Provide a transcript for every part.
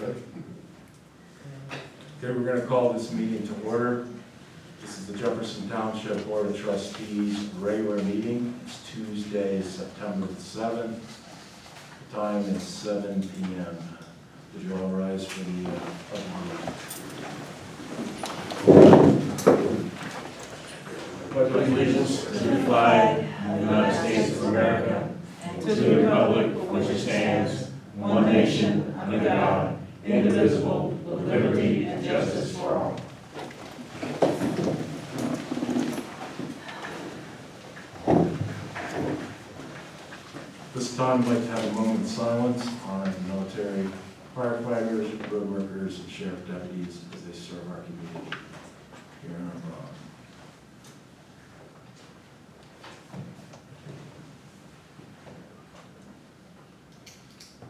Good. Okay, we're going to call this meeting to order. This is the Jefferson Township Board of Trustees regular meeting. It's Tuesday, September 7th. The time is 7 p.m. Would you all rise for the pledge of allegiance to the flag of the United States of America and to the republic for which it stands, one nation, under God, indivisible, with liberty and justice for all. This time, I'd like to have a moment of silence on military firefighters, road workers, and sheriff deputies as they serve our community here in our borough.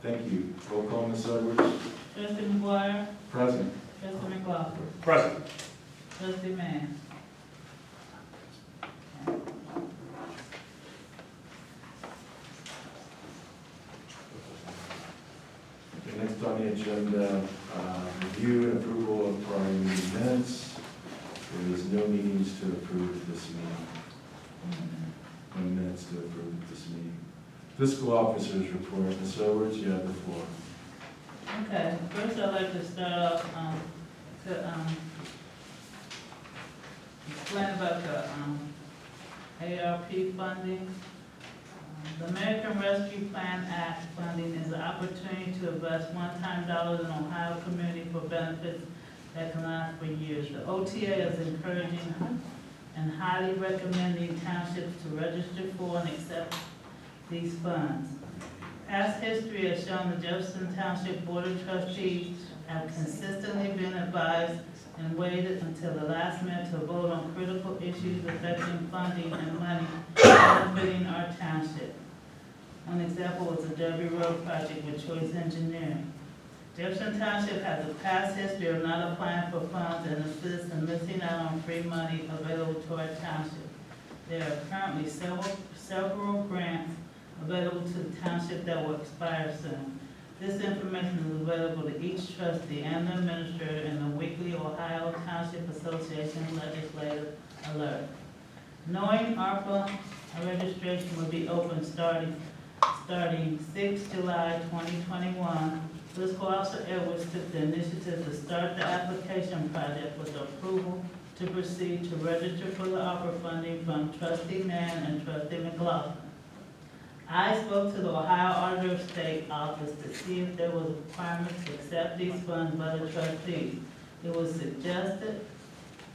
Thank you. Roll call, Ms. Edwards. Trustee McGuire. Present. Trustee McLaughlin. Present. Trustee Mann. Next on the agenda, review and approval of prior meeting minutes. There is no meetings to approve this meeting. No minutes to approve this meeting. Fiscal officers report. Ms. Edwards, you have the floor. Okay, first I'd like to start off to explain about the Arp funding. The American Rescue Plan Act funding is an opportunity to invest one-time dollars in Ohio community for benefits that can last for years. The OTA is encouraging and highly recommending townships to register for and accept these funds. Past history has shown the Jefferson Township Board of Trustees have consistently been advised and waited until the last minute to vote on critical issues affecting funding and money benefiting our township. One example was the Derby Road project with Choice Engineering. Jefferson Township has a past history of not applying for funds and assists in missing out on free money available to our township. There are currently several grants available to the township that will expire soon. This information is available to each trustee and the administrator in the weekly Ohio Township Association Legislative Alert. Knowing ARPA registration will be open starting 6 July 2021, Fiscal Officer Edwards took the initiative to start the application project with approval to proceed to register for the ARPA funding from Trustee Mann and Trustee McLaughlin. I spoke to the Ohio Auditor of State office to see if there was a requirement to accept these funds by the trustees. It was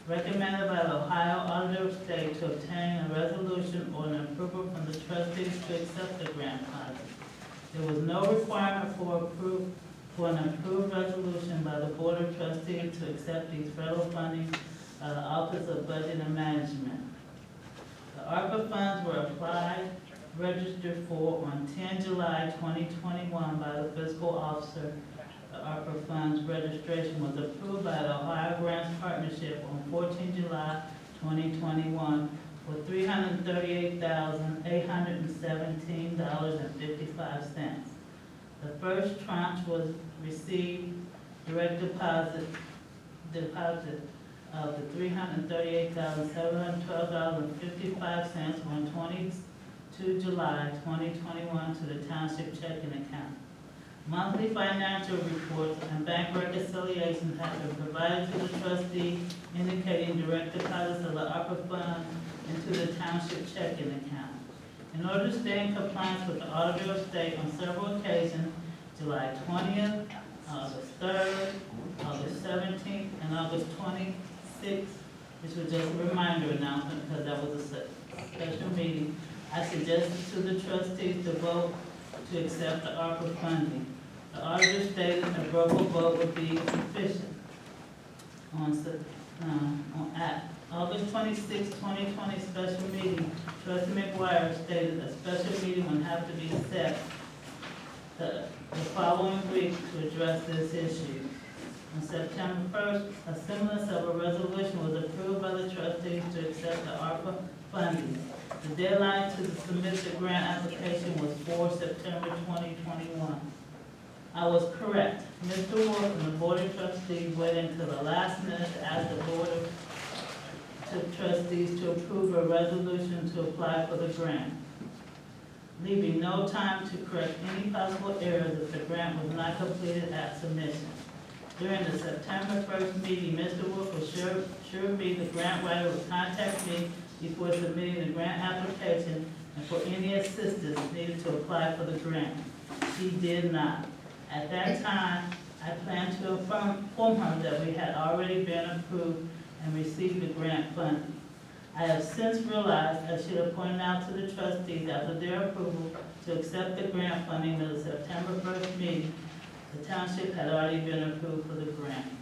recommended by the Ohio Auditor of State to obtain a resolution or an approval from the trustees to accept the grant project. There was no requirement for an approved resolution by the Board of Trustees to accept these federal funding by the Office of Budget and Management. The ARPA funds were registered for on 10 July 2021 by the fiscal officer. The ARPA funds registration was approved by the Ohio Grants Partnership on 14 July 2021 for $338,817.55. The first tranche was received direct deposit of the $338,712.55 on 22 July 2021 to the township checking account. Monthly financial reports and bank reconciliations have been provided to the trustee indicating direct deposits of the ARPA funds into the township checking account. In order to stay in compliance with the Auditor of State on several occasions, July 20th, August 3rd, August 17th, and August 26th, which was just a reminder announcement because that was a special meeting, I suggested to the trustees to vote to accept the ARPA funding. The auditor stated a verbal vote would be sufficient. At August 26, 2020 special meeting, Trustee McGuire stated a special meeting would have to be set the following week to address this issue. On September 1st, a semblance of a resolution was approved by the trustees to accept the ARPA funding. The deadline to submit the grant application was 4 September 2021. I I was correct. Mr. Wolf and the Board of Trustees waited until the last minute to ask the Board of Trustees to approve a resolution to apply for the grant, leaving no time to correct any possible errors if the grant was not completed at submission. During the September 1st meeting, Mr. Wolf assured me the grant writer would contact me before submitting the grant application and for any assistance needed to apply for the grant. He did not. At that time, I planned to inform him that we had already been approved and received the grant funding. I have since realized I should have pointed out to the trustees after their approval to accept the grant funding of the September 1st meeting. The township had already been approved for the grant.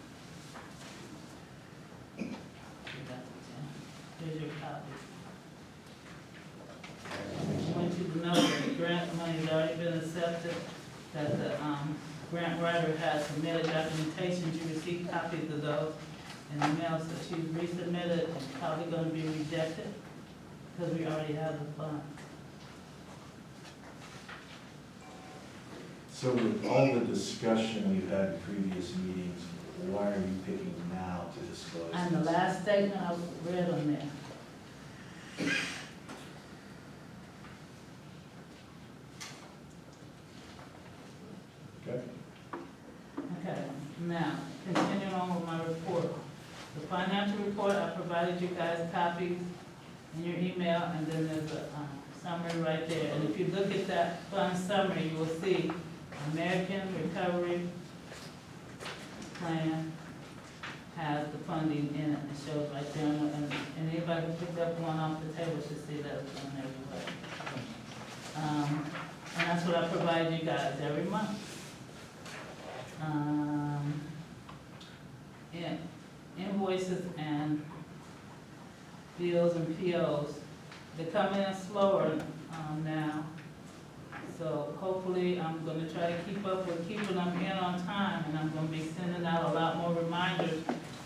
Here's your copy. I want you to know that the grant money has already been accepted, that the grant writer has submitted documentation. You received copies of those in the mail, so she's resubmitted and probably going to be rejected because we already have the funds. So with all the discussion we've had in previous meetings, why are you picking now to disclose And the this? last statement I read on there. Okay. Okay, now, continuing on with my report. The financial report, I provided you guys copies in your email, and then there's a summary right there. And if you look at that fund summary, you will see American Recovery Plan has the funding in it. It shows right there, and anybody who picked up one off the table should see that it's on everywhere. And that's what I provide you guys every month. Invoices and bills and POs, they're coming in slower now. So hopefully I'm gonna try to keep up with keeping them in on time, and I'm gonna be sending out a lot more reminders,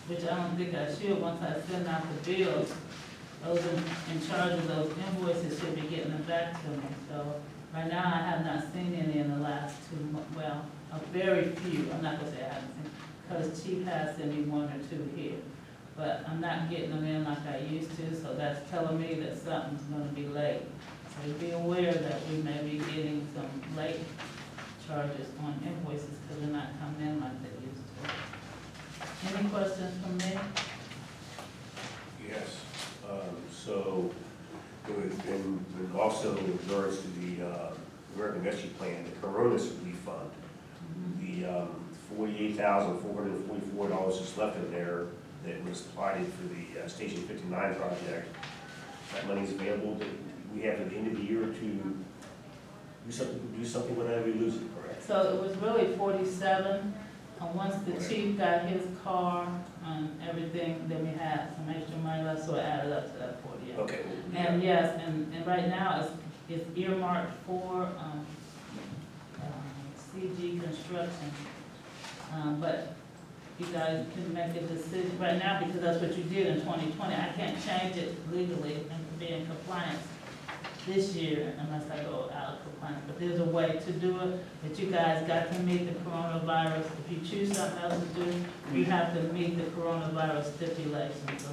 which I don't think I should once I send out the bills. Those in charge of those invoices should be getting them back to me. So right now I have not seen any in the last 2 months, well, a very few. I'm not gonna say I haven't seen, because Chief has sent me 1 or 2 here. But I'm not getting them in like I used to, so that's telling me that something's gonna be late. So be aware that we may be getting some late charges on invoices because they're not coming in like they used to. Any questions from me? Yes, so, and also in regards to the American Rescue Plan, the Corona Relief Fund, the $48,444 is left in there that was applied for the Station 59 project. That money's available, that we have at the end of the year to do something whenever we lose it, correct? So it was really 47. Once the chief got his car and everything, then we had some extra money left, so it added up to that 48. Okay. And yes, and right now it's earmarked for CG construction. But you guys can make a decision right now because that's what you did in 2020. I can't change it legally and be in compliance this year unless I go out of compliance. But there's a way to do it, but you guys got to meet the coronavirus. If you choose something else to do, you have to meet the coronavirus stipulations.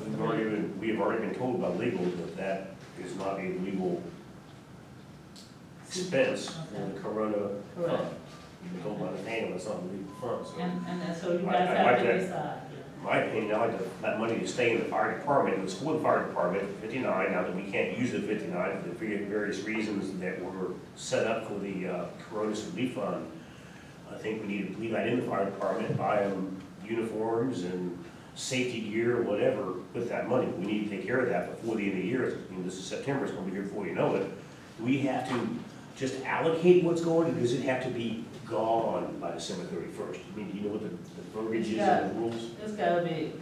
We have already been told by legal that that is not a legal expense for the Corona Correct. fund. You've been told by the panel it's not a legal fund, so. And then so you guys I'd have like to that. decide. In my opinion, I'd like that money to stay in the fire department. It was for the fire department, 59, now that we can't use the 59 for the various reasons that were set up for the Corona Relief Fund. I think we need to leave that in the fire department, buy them uniforms and safety gear, whatever, with that money. We need to take care of that before the end of the year. This is September, it's gonna be here before you know it. Do we have to just allocate what's going, or does it have to be gone by December 31st? I mean, do you know what the verbiage is and the rules? It's gotta be,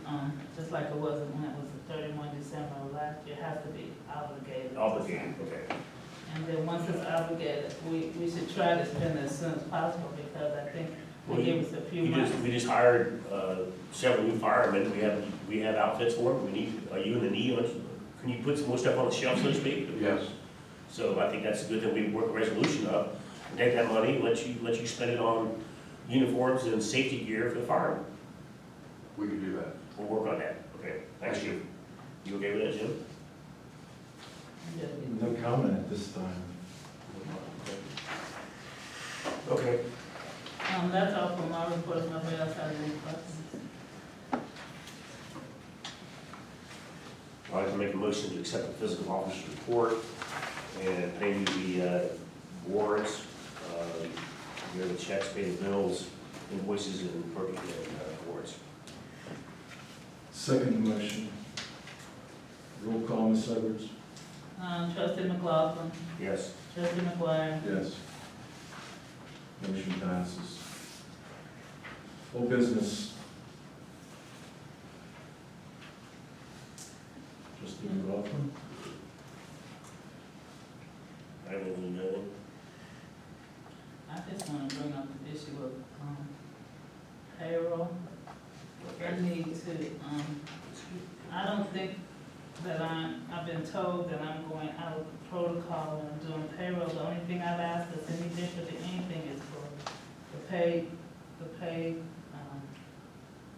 just like it was when it was the 31 December of last year, it has to be obligated. Obligated, okay. And then once it's obligated, we should try to spend it as soon as possible, because I think Well, they give us a few months. We just hired several new firemen. We have outfits for them. Are you in the need? Can you put some more stuff on the shelf, so to speak? Yes. So I think that's good that we work a resolution up, and take that money, let you spend it on uniforms and safety gear for the fire. We can do that. We'll work on that. Okay, thanks, Chief. You okay with that, Jim? No comment at this time. Okay. That's all for my report, nobody else has any questions? I'd like to make a motion to accept the physical officer's report and pay you the warrants, the checks, pay the bills, invoices, and warrants. Second motion. Roll call, Ms. Edwards? Trustee McLaughlin, Yes. trustee McGuire, Yes. Motion passes. Full business. Trustee McLaughlin? I have anything. I just wanna bring up the issue of, payroll. I need to, I don't think that I've been told that I'm going out of protocol when I'm doing payroll. The only thing I've asked is any different than anything is for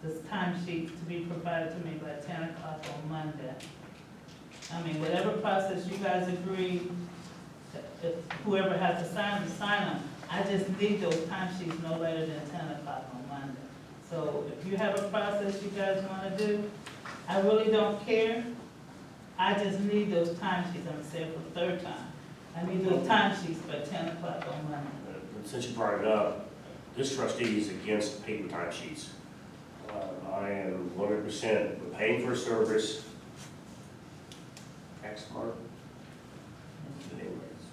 this timesheet to be provided to me by 10 o'clock on Monday. I mean, whatever process you guys agree, if whoever has to sign them. I just need those timesheets no later than 10 o'clock on Monday. So if you have a process you guys wanna do, I really don't care. I just need those timesheets, I'm saying for the third time. I need those timesheets by 10 o'clock on Monday. Since you brought it up, this trustee is against paper timesheets. I am 100% paying for a service. Taxmark?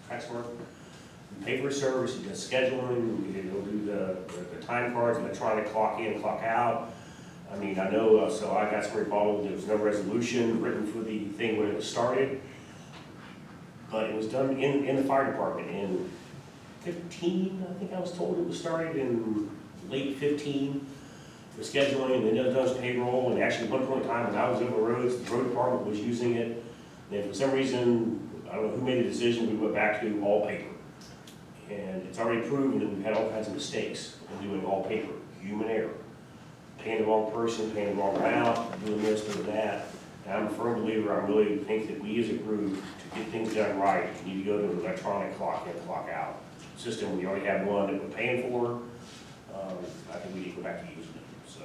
Taxmark? You pay for a service, you get scheduling, you'll do the time cards, electronic clock in, clock out. I mean, I know, so I got some rebuttal, there was no resolution written for the thing when it was started. But it was done in the fire department in 15, I think I was told it was started in late 15. The scheduling, and then it does payroll, and actually one point in time when I was over the roads, the road department was using it. And for some reason, I don't know who made the decision, we went back to all paper. And it's already proven that we've had all kinds of mistakes in doing all paper, human error. Paying the wrong person, paying the wrong amount, doing this, doing that. And I'm a firm believer, I really think that we as a group, to get things done right, need to go to an electronic clock in, clock out system. We already have one that we're paying for. I think we need to go back to using it. So,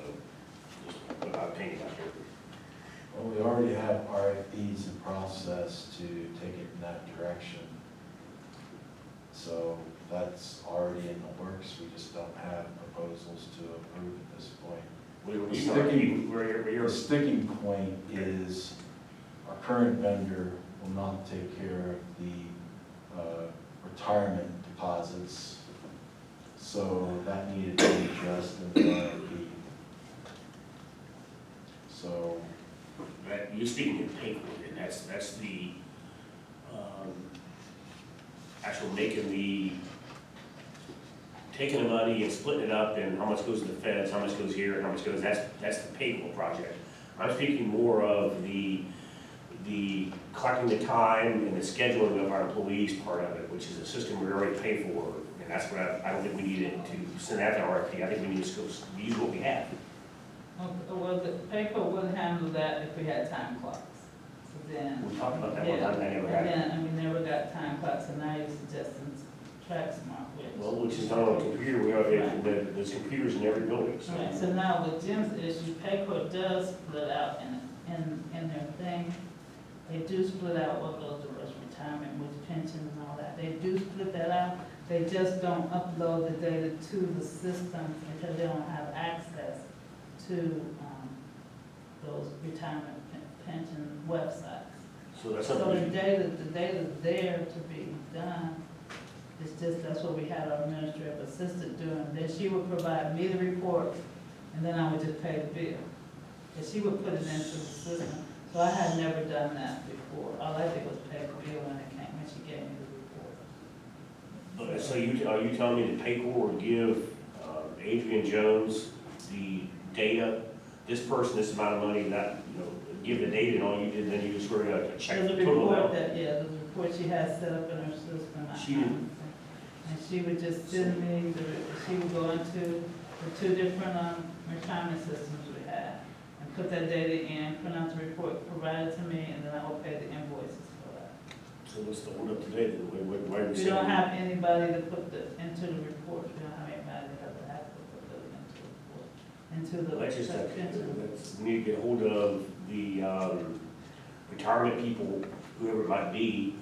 just put my opinion out there. Well, we already have RFPs in process to take it in that direction. So that's already in the works. We just don't have proposals to approve at this point. The sticking point is our current vendor will not take care of the retirement deposits. So that needed to be addressed in the RFP. So You're speaking in paper, and that's the, actual taking the money and splitting it up and how much goes to the feds, how much goes here, and how much goes, that's the payroll project. I'm speaking more of the collecting the time and the scheduling of our employees part of it, which is a system we already pay for, and that's what I don't think we need it to send that to RFP. I think we need to use what we have. Well, the paper would handle that if we had time clocks. So then. We talked about that Yeah, one time, I never had it. and we never got time clocks, and now you're suggesting track smart, Which is done on a computer, there's computers in every building, so. Right, so now with Jim's issue, Paycor does split out in their thing. They do split out what goes to retirement, with pension and all that. They do split that out. They just don't upload the data to the system because they don't have access to those retirement pension websites. So that's So something. the data's there to be done. It's just, that's what we had our administrative assistant doing. Then she would provide me the report, and then I would just pay the bill. And she would put it into the system. So I had never done that before. All I did was pay the bill when she gave me the report. So are you telling me that Paycor would give Adrian Jones the data, this person, this amount of money, that, give the data and all you did, then you just were gonna check the There's a total report amount? there's a report she has set up in her system. She didn't- And she would just send me, she would go into the two different retirement systems we have, and put that data in, print out the report, provide it to me, and then I will pay the invoices for that. So what's the hold up today then? Why are we We saying? don't have anybody to put into the report, we don't have anybody that has to put those into the report, into the. Let's just, into- we need to get hold of the retirement people, whoever it might be,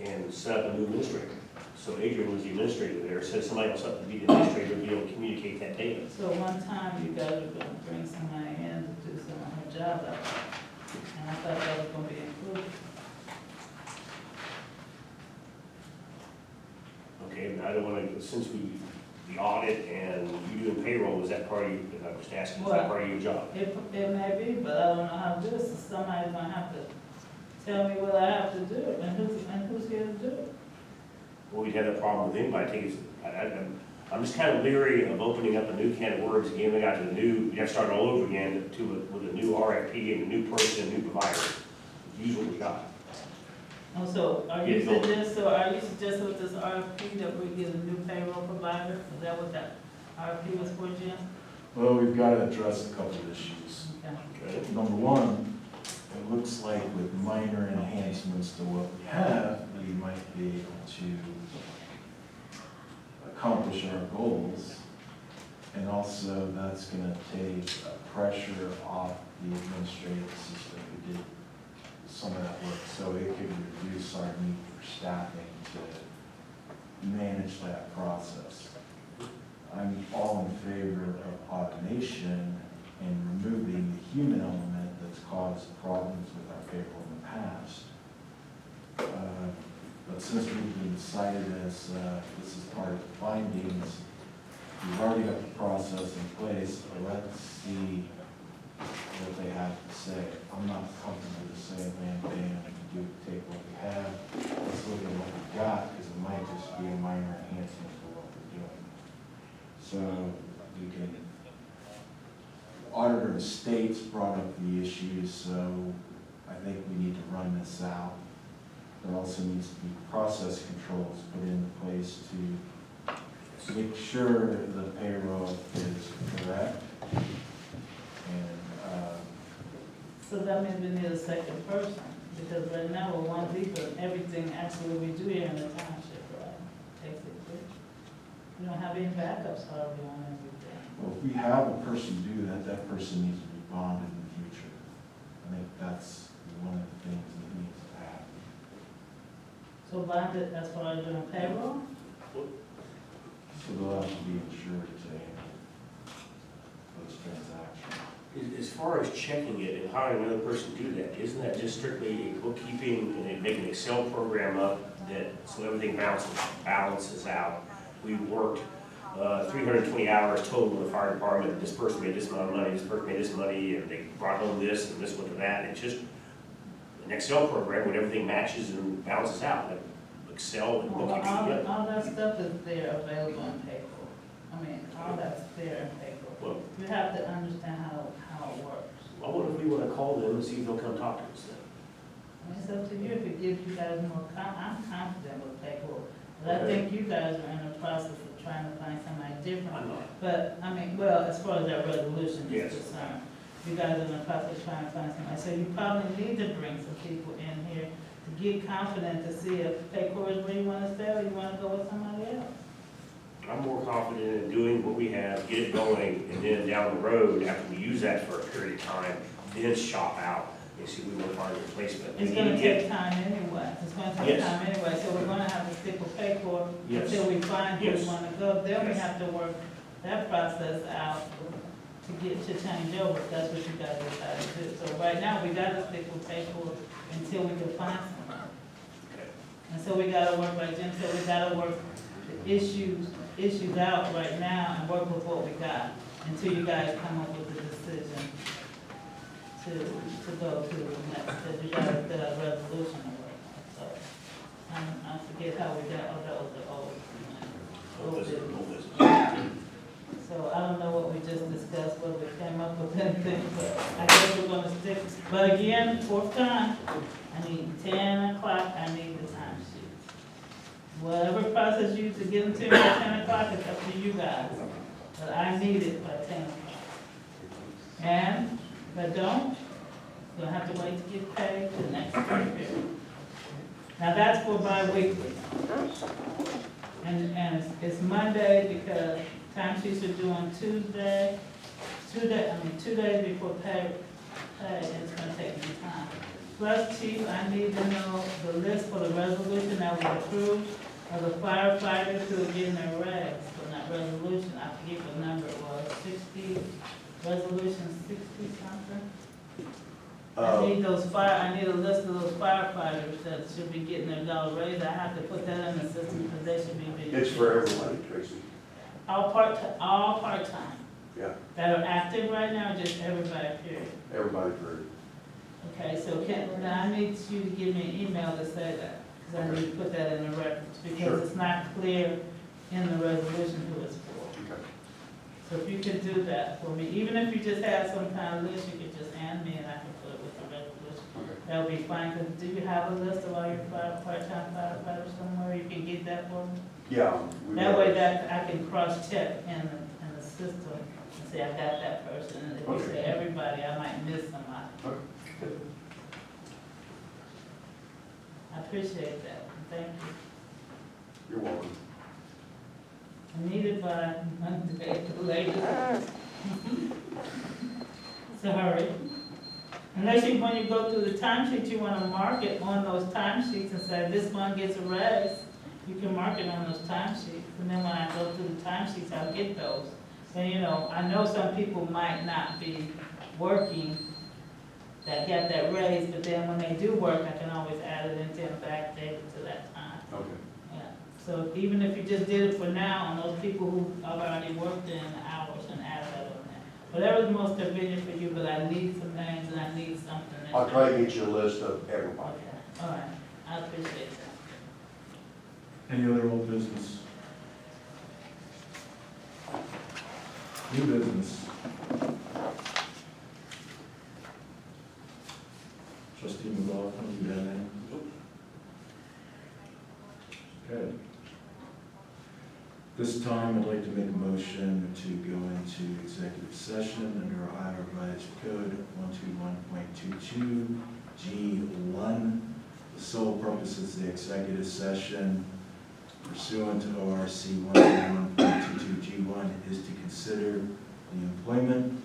and set up a new administrator. So Adrian was the administrator there, said somebody else up to be the administrator, to be able to communicate that data. So one time you guys were gonna bring somebody in to do some of her job out there, and I thought that was gonna be included. Okay, now I don't wanna, since the audit and you doing payroll, is that part of you, I'm just asking, is that part of your job? It may be, but I don't know how to do it, so somebody's gonna have to tell me what I have to do, and who's here to do it. Well, we'd have that problem with anybody, I think I'm just kind of leery of opening up a new can of worms again, we got to the new, we have to start all over again with a new RFP and a new person, a new provider. Use what we got. Oh, so are you Yeah, go. suggesting with this RFP that we get a new payroll provider? Is that what that RFP was for, Jim? Well, we've got to address a couple of issues. Okay. Okay. Number one, it looks like with minor enhancements to what we have, we might be able to accomplish our goals. And also, that's gonna take pressure off the administrative system. We did some of that work, so it could reduce our need for staffing to manage that process. I'm all in favor of automation and removing the human element that's caused problems with our payroll in the past. But since we've been cited as, this is part of the findings, we've already got the process in place, let's see what they have to say. I'm not comfortable to say, man, take what we have, let's look at what we got, because it might just be a minor enhancement to what we're doing. So we can, the Auditor of States brought up the issues, so I think we need to run this out. There also needs to be process controls put into place to make sure the payroll is correct. And, So that means we need a second person, because right now we're one deep in everything actually we do here in the township, right? Basically. We don't have any backups hardly on everything. well, if we have a person do that, that person needs to be bonded in the future. I think that's one of the things that needs to happen. So bonded as far as doing payroll? So they'll have to be insured to handle those transactions. As far as checking it and hiring another person to do that, isn't that just strictly a bookkeeping and then make an Excel program up that, so everything balances out? We worked 320 hours total in the fire department, this person made this amount of money, this person made this money, and they brought home this and this went to that, and it's just an Excel program where everything matches and balances out, like Excel and Well, bookkeeping together. all that stuff is there available in paper. I mean, all that's there in paper. Well, You have to understand how it works. I wonder if we want to call them and see if they'll come talk to us then. I mean, it's up to you if it gives you guys more, I'm confident with paperwork. But I Okay. think you guys are in the process of trying to find somebody I'm different. not. But, I mean, well, as far as that resolution Yes. is concerned, you guys are in the process of trying to find somebody. So you probably need to bring some people in here to get confident to see if Paycor is where you want to stay or you want to go with somebody else. I'm more confident in doing what we have, get it going, and then down the road, after we use that for a period of time, then shop out and see if we want to find a replacement. It's gonna take time anyway, it's gonna take Yes. time anyway, so we're gonna have to stick with Paycor Yes. until we find who we Yes. wanna go. Then we Yes. have to work that process out to get to change over, if that's what you guys decide to do. So right now, we gotta stick with Paycor until we can find someone. Okay. And so we gotta work, like Jim said, we gotta work the issues out right now and work with what we got until you guys come up with a decision to go to the next, because you gotta set a resolution or whatever. So, I forget how we got, that was the old Old business, business. old business. So I don't know what we just discussed, whether we came up with anything, but I guess we're gonna stick. But again, fourth time, I need 10 o'clock, I need the time sheet. whatever process you use to get them to me by 10 o'clock, it's up to you guys. But I need it by 10 o'clock. And if I don't, you'll have to wait to get paid the next pay period. Now, that's for bi-weekly. And it's Monday because timesheets are due on Tuesday, 2 days before pay, and it's gonna take me time. Plus, Chief, I need to know the list for the resolution that was approved of the firefighters who are getting their rags from that resolution. I forget what number it was, 60, resolution 60 something? I need I need a list of those firefighters that should be getting their dollar raise. I have to put that in the system because they should be being. It's for everybody, Tracy. All part-time. Yeah, That are active right now, or just everybody, period? everybody for, Okay, so now I need you to give me an email to say that, because I need to put that in the records, Sure. because it's not clear in the resolution who it's for. okay. So if you could do that for me, even if you just have some kind of list, you could just hand me and I can put it with the resolution. Okay. That would be fine, because do you have a list of all your part-time firefighters somewhere? You can get that for me? Yeah. That way that I can cross-check in the system and say I got that person. And if you Okay. say everybody, I might miss somebody. Okay. I appreciate that. Thank you. You're welcome. I need it by Monday, the latest. Sorry. Unless you, when you go through the timesheet, you want to mark it on those timesheets and say, this one gets a raise. You can mark it on those timesheets. And then when I go through the timesheets, I'll get those. And you know, I know some people might not be working that got that raise, but then when they do work, I can always add it into and backdate it to that time. Okay. Yeah, so even if you just did it for now, on those people who have already worked in hours and add that on there. Whatever's most convenient for you, but I need some names and I need something. I'll try to get you a list of everybody. Okay, all right, I appreciate that. Any other old business? New business? Trustee McLaughlin, you got anything? Okay. This time, I'd like to make a motion to go into executive session under Ohio Revised Code 121.22 G1. The sole purpose of the executive session pursuant to ORC 121.22 G1 is to consider the employment,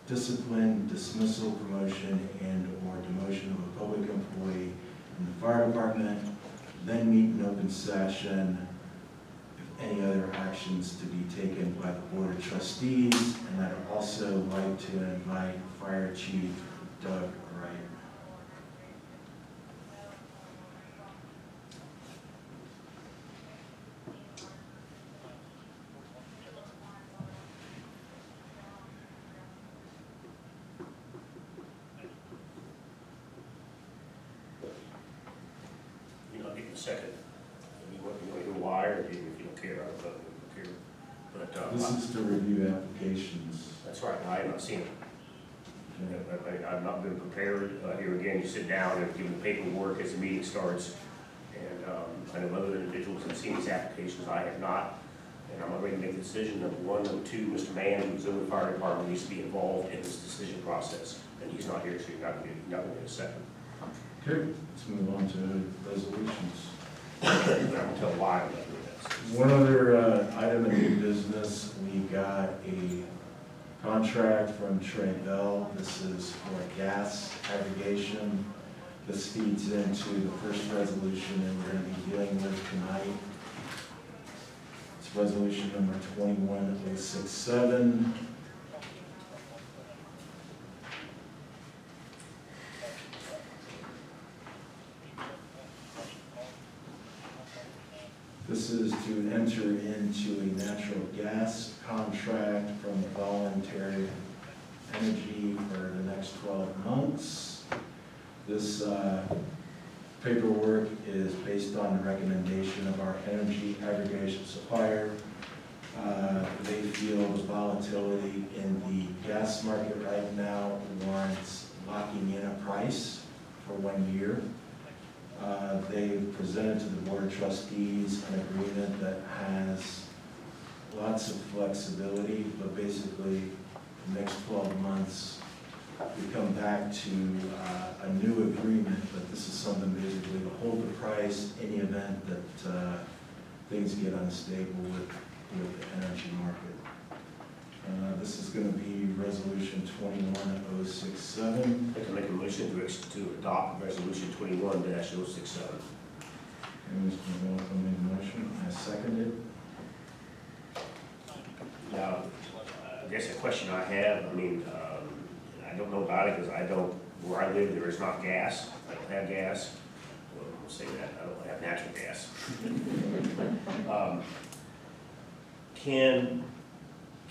discipline, dismissal, promotion, and/or demotion of a public employee in the fire department, then meet in open session if any other actions to be taken by the Board of Trustees. And I'd also like to invite Fire Chief Doug Wright. You're not getting a second. You want to hear why, or if you don't care, I don't care. But, This is to review applications. that's right, I have not seen it. I've not been prepared. Here again, you sit down and give the paperwork as the meeting starts. And I know other individuals have seen these applications, I have not. And I'm ready to make a decision. Number one, number two, Mr. Mann, who's in the fire department, needs to be involved in this decision process. And he's not here, so you're not going to get a second. Okay, let's move on to resolutions. But I can tell why I'm not doing this. One other item in new business, we got a contract from Trey Bell. This is for gas aggregation. This feeds into the first resolution that we're going to be dealing with tonight. It's resolution number 21067. This is to enter into a natural gas contract from Voluntary Energy for the next 12 months. This paperwork is based on the recommendation of our energy aggregation supplier. They feel the volatility in the gas market right now warrants locking in a price for 1 year. They presented to the Board of Trustees an agreement that has lots of flexibility, but basically, the next 12 months, we come back to a new agreement, but this is something basically to hold the price in the event that things get unstable with the energy market. This is going to be Resolution 21067. I can make a motion to adopt Resolution 21-067. And Mr. Malcolm made the motion, I second it. Now, I guess the question I have, I don't know about it because where I live, there is not gas. I don't have gas. Well, we'll say that, I don't have natural gas.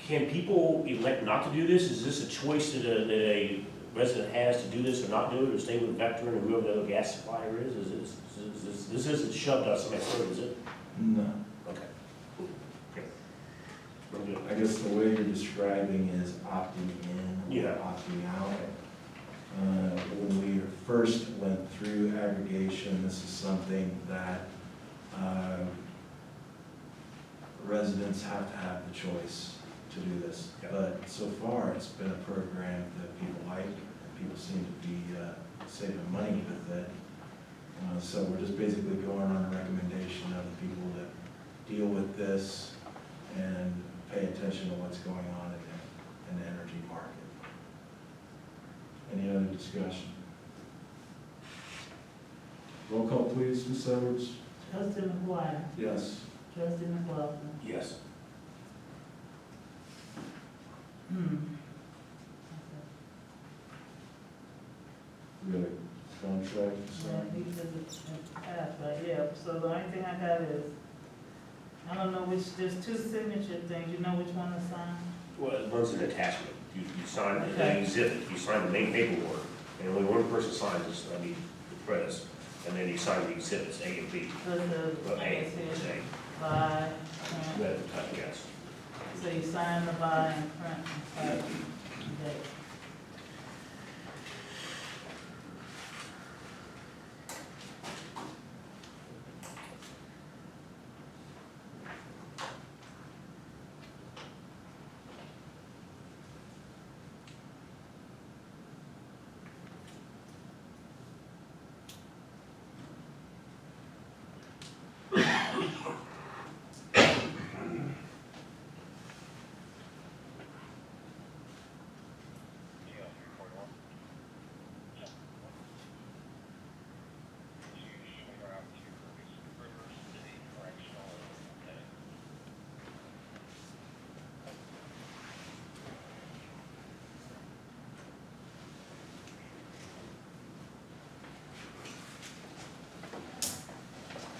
Can people elect not to do this? Is this a choice that a resident has to do this or not do it, or stay with a veteran or whoever the other gas supplier is? This isn't shoved down somebody's throat, is it? No. Okay. Okay. I'm good. I guess the way you're describing is opting in or Yeah. opting out. When we first went through aggregation, this is something that residents have to have the choice to do this. Yeah. But so far, it's been a program that people like, and people seem to be saving money with it. So we're just basically going on a recommendation of the people that deal with this and pay attention to what's going on in the energy market. Any other discussion? Roll call, please, Ms. Edwards. Trustee McGuire. Yes. Trustee McLaughlin. Yes. We got a contract, Yeah, sorry. because it's passed, but yeah, so the only thing I got is, I don't know there's two signature things, you know which one to sign? Well, it runs an attachment. You sign the Okay. exhibit, you sign the main paperwork, and only one person signs this, the press, and then you sign the exhibits, A and B. So the, Well, I A, guess it's here, A. by, print. Yes. So you sign the by and print and type the date.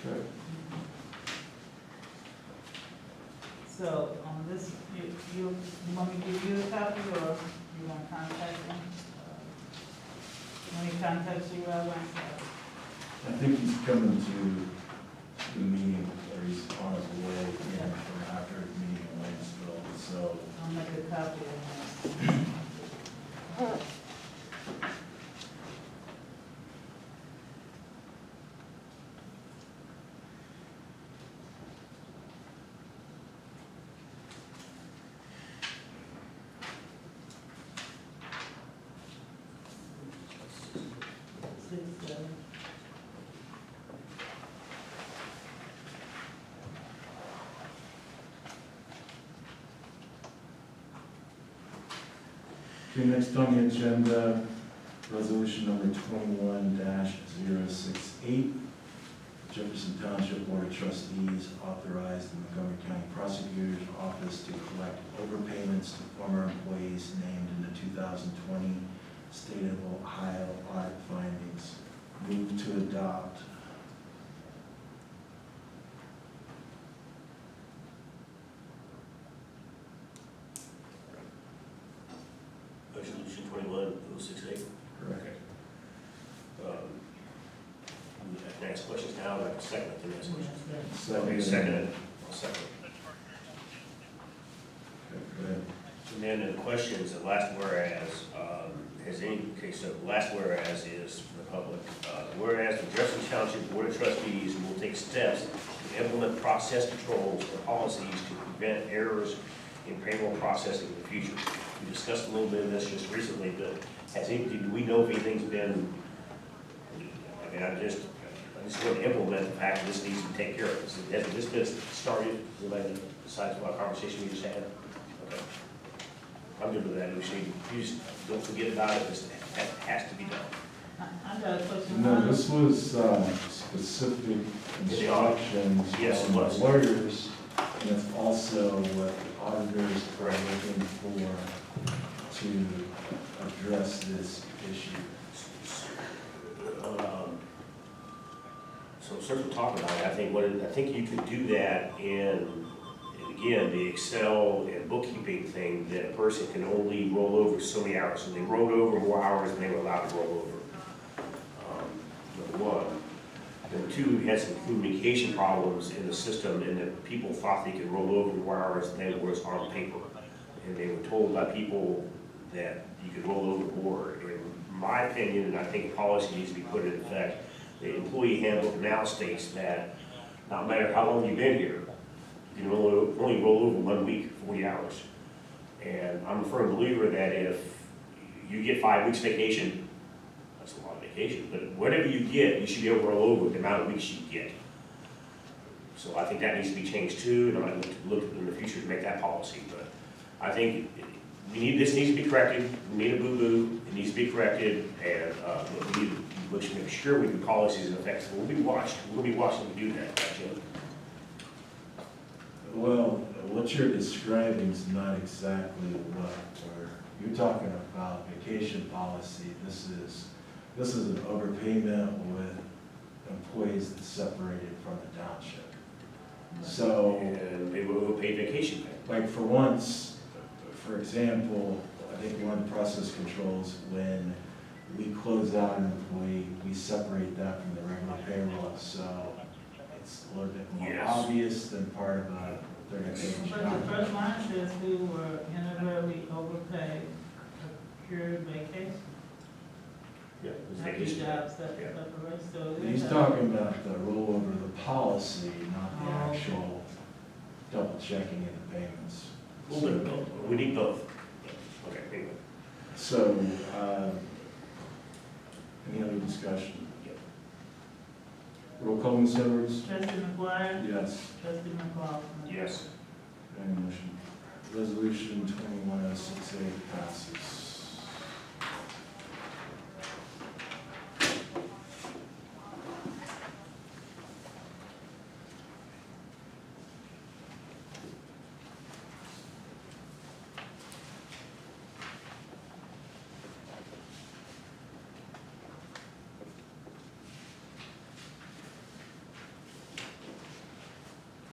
Okay. So, this, you want me to give you a copy, or you want to contact them? When he contacts you, I want I think he's coming to the meeting, or he's on his way in from after his meeting in Waynesville, so. I'll make a copy of that. Okay, next on the agenda, resolution number 21-068. Jefferson Township Board of Trustees authorized the Montgomery County Prosecutor's Office to collect overpayments to former employees named in the 2020 State of Ohio Arp findings. Move to adopt. Resolution 21-068. Correct. I can ask questions now, or I can second it to the next question. Okay, Second. second it. I'll second. Okay, go ahead. So then the questions, the last whereas, the last whereas is for the public. Whereas the Jefferson Township Board of Trustees will take steps to implement process controls and policies to prevent errors in payroll processing in the future. We discussed a little bit of this just recently, but do we know if anything's been, I mean, I just want to implement the fact that this needs to be taken care of. Has this been started, related, besides what conversation we just had? Okay. I'm good with that, you just don't forget about it, this has to be done. I got a question. No, this was specific instructions Yes, it from the was. lawyers, and it's also what the auditors are looking for to address this issue. So since we're talking about it, I think you could do that in, again, the Excel and bookkeeping thing, that a person can only roll over so many hours. So they rolled over more hours than they were allowed to roll over. Number one. Number two, we had some communication problems in the system, and that people thought they could roll over more hours than was on paper. And they were told by people that you could roll over more. In my opinion, and I think policy needs to be put in effect, the employee handbook now states that no matter how long you've been here, you can only roll over 1 week, 40 hours. And I'm a firm believer that if you get 5 weeks vacation, that's a lot of vacation, but whatever you get, you should be able to roll over the amount of weeks you get. So I think that needs to be changed too, and I might look in the future to make that policy. But I think this needs to be corrected. We need a boo-boo, it needs to be corrected, and we should make sure we do policies in effect. We'll be watching we do that, right, Jim? Well, what you're describing is not exactly what you're talking about vacation policy. This is an overpayment with employees that's separated from the township. So, And they will pay vacation pay. like for once, for example, I think one of the process controls, when we close out an employee, we separate that from the regular payroll, so it's a little bit more Yes. obvious than part of a 30-day But job. the first line says who were inadvertently overpaid, accrued vacation. Yeah, it's Not the vacation pay. jobs that Yeah. separate, so. He's talking about the rollover of the policy, not the Oh. actual double checking of the payments. A little bit of both. We need both. Okay, anyway. So, any other discussion? Yep. Roll call, Ms. Edwards? Trustee McGuire. Yes. Trustee McLaughlin. Yes. Any motion? Resolution 2106